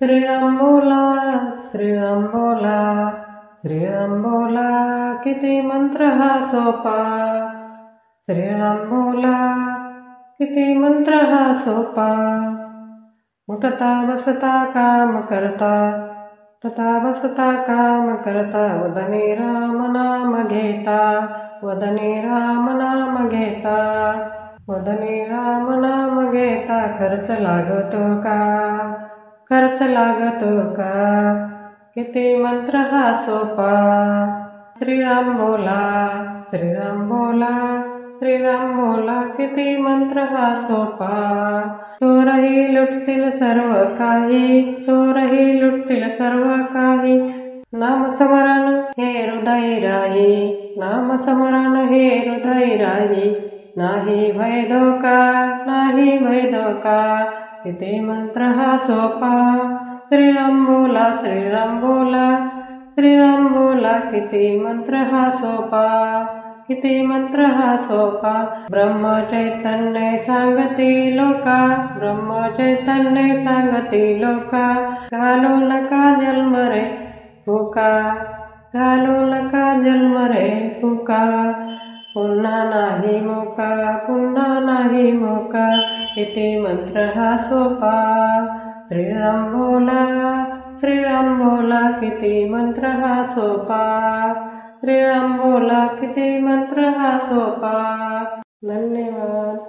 श्रीराम बोला, श्रीराम बोला, श्रीराम बोला, किती मंत्र हा सोपा. श्रीराम बोला, किती मंत्र हा सोपा. उठता बसता काम करता, उठता बसता काम करता, वदनी राम नाम घेता, वदनी राम नाम घेता, वदनी राम नाम घेता. खर्च लागतो का, खर्च लागतो का, किती मंत्र हा सोपा. श्रीराम बोला, श्रीराम बोला, श्रीराम बोला, किती मंत्र हा सोपा. चोरही लुटतील सर्व काही, चोरही लुटतील सर्व काही, नामस्मरण हे हृदय राही, नामस्मरण हे हृदय राही. नाही भय धोका, नाही भय धोका, किती मंत्र हा सोपा. श्रीराम बोला, श्रीराम बोला, श्रीराम बोला, किती मंत्र हा सोपा, किती मंत्र हा सोपा. ब्रह्म चैतन्य सांगती लोका, ब्रह्म चैतन्य सांगती लोका, घालू नका जन्म रे फुका, घालू नका जन्म रे फुका. पुन्हा नाही मोका, पुन्हा नाही मोका, किती मंत्र हा सोपा. श्रीराम बोला, श्रीराम बोला, किती मंत्र हा सोपा. श्रीराम बोला, किती मंत्र हा सोपा. धन्यवाद.